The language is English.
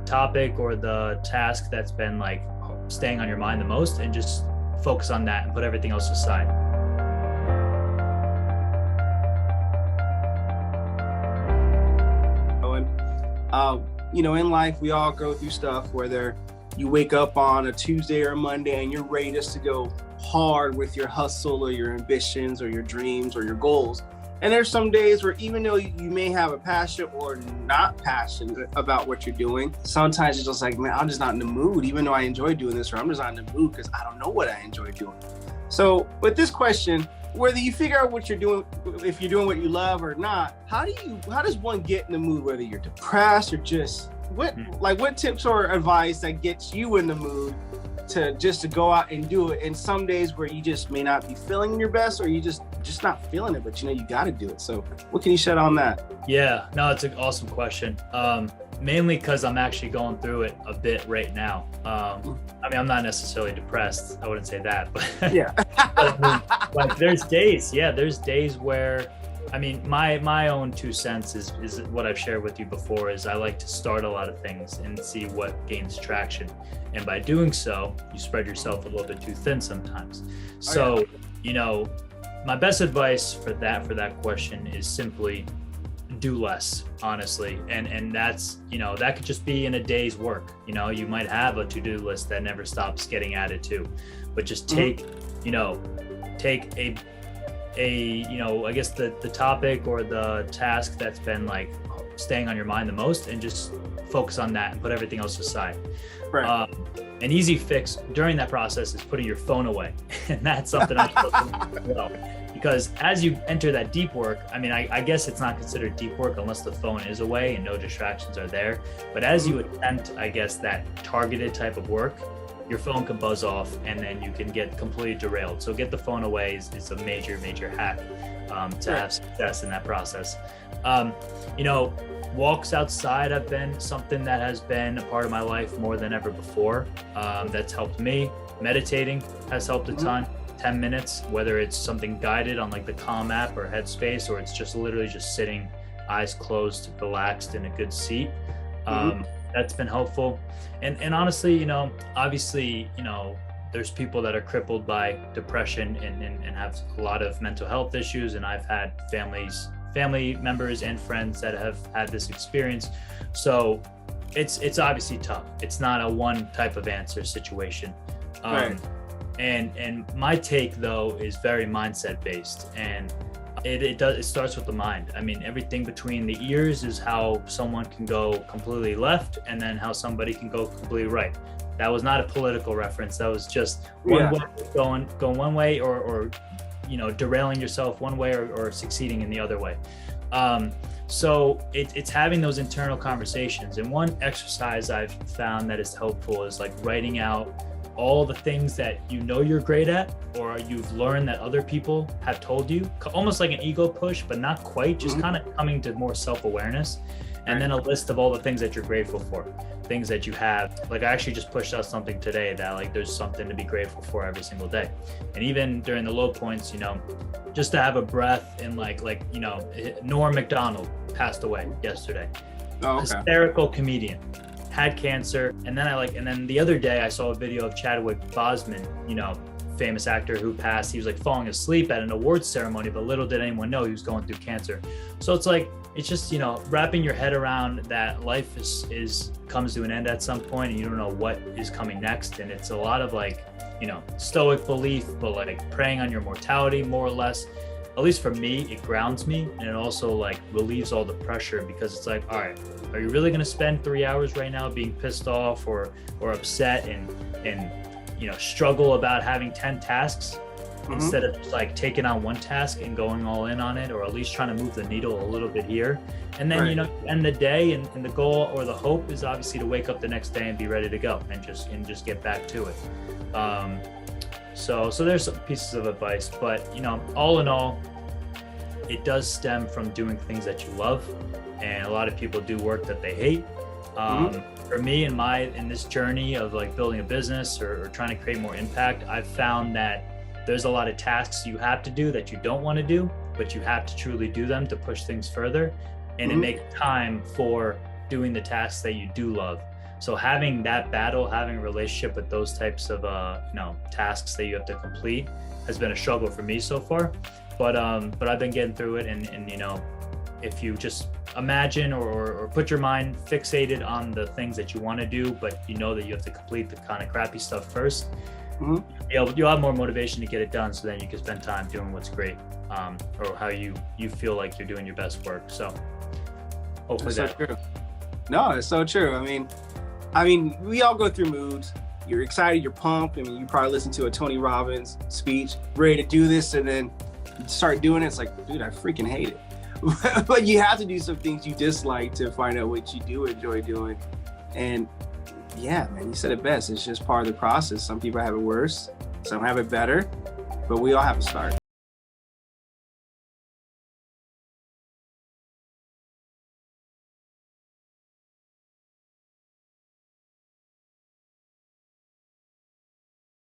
topic or the task that's been like staying on your mind the most, and just focus on that and put everything else aside. In life, we all go through stuff, whether you wake up on a Tuesday or a Monday and you're ready just to go hard with your hustle or your ambitions or your dreams or your goals. And there's some days where even though you may have a passion or not passionate about what you're doing, sometimes it's just like, man, I'm just not in the mood, even though I enjoy doing this, or I'm just not in the mood because I don't know what I enjoy doing. So with this question, whether you figure out what you're doing, if you're doing what you love or not, how does one get in the mood, whether you're depressed or just what tips or advice that gets you in the mood to go out and do it? And some days where you just may not be feeling your best, or you just not feeling it, but you got to do it. So what can you shed on that? Yeah, no, it's an awesome question. Mainly because I'm actually going through it a bit right now. I'm not necessarily depressed. I wouldn't say that, but yeah. Like there's days where, my own 2 cents is what I've shared with you before, is I like to start a lot of things and see what gains traction. And by doing so, you spread yourself a little bit too thin sometimes. So, my best advice for that question is simply do less, honestly. And that's, that could just be in a day's work. You might have a to-do list that never stops getting added to, but just take I guess the topic or the task that's been like staying on your mind the most, and just focus on that and put everything else aside. Right. An easy fix during that process is putting your phone away. And that's something because as you enter that deep work, I guess it's not considered deep work unless the phone is away and no distractions are there. But as you attempt, I guess, that targeted type of work, your phone can buzz off and then you can get completely derailed. So get the phone away is a major hack to have success in that process. Walks outside have been something that has been a part of my life more than ever before. That's helped me. Meditating has helped a ton. 10 minutes, whether it's something guided on like the Calm app or Headspace, or it's just literally just sitting, eyes closed, relaxed in a good seat. That's been helpful. And honestly, obviously, there's people that are crippled by depression and have a lot of mental health issues. And I've had family members and friends that have had this experience. So it's obviously tough. It's not a one type of answer situation. Right. And my take though is very mindset based, and it starts with the mind. Everything between the ears is how someone can go completely left, and then how somebody can go completely right. That was not a political reference. That was just one way going one way, or derailing yourself one way, or succeeding in the other way. So it's having those internal conversations. And one exercise I've found that is helpful is like writing out all the things that you're great at, or you've learned that other people have told you, almost like an ego push, but not quite, just kind of coming to more self-awareness. And then a list of all the things that you're grateful for, things that you have. Like I actually just pushed out something today that like there's something to be grateful for every single day. And even during the low points, just to have a breath, and like Norm Macdonald passed away yesterday. Oh, okay. Hysterical comedian, had cancer. And then the other day I saw a video of Chadwick Boseman, famous actor who passed. He was like falling asleep at an awards ceremony, but little did anyone know he was going through cancer. So it's just wrapping your head around that life is comes to an end at some point, and you don't know what is coming next. And it's a lot of stoic belief, but like praying on your mortality, more or less. At least for me, it grounds me, and it also like relieves all the pressure, because it's like, all right, are you really going to spend 3 hours right now being pissed off or upset and struggle about having 10 tasks instead of just like taking on one task and going all in on it, or at least trying to move the needle a little bit here? And then end the day, and the goal or the hope is obviously to wake up the next day and be ready to go and just get back to it. So there's some pieces of advice, but all in all, it does stem from doing things that you love, and a lot of people do work that they hate. For me, in this journey of like building a business or trying to create more impact, I've found that there's a lot of tasks you have to do that you don't want to do, but you have to truly do them to push things further, and it makes time for doing the tasks that you do love. So having that battle, having a relationship with those types of tasks that you have to complete has been a struggle for me so far. But I've been getting through it, and if you just imagine or put your mind fixated on the things that you want to do, but you know that you have to complete the kind of crappy stuff first, you'll have more motivation to get it done, so then you can spend time doing what's great, or how you feel like you're doing your best work. So hopefully that's so true. No, it's so true. I mean, we all go through moods. You're excited, you're pumped. I mean, you probably listen to a Tony Robbins speech, ready to do this, and then you start doing it. It's like, dude, I freaking hate it. But you have to do some things you dislike to find out what you do enjoy doing. And yeah, man, you said it best. It's just part of the process. Some people have it worse, some have it better, but we all have to start.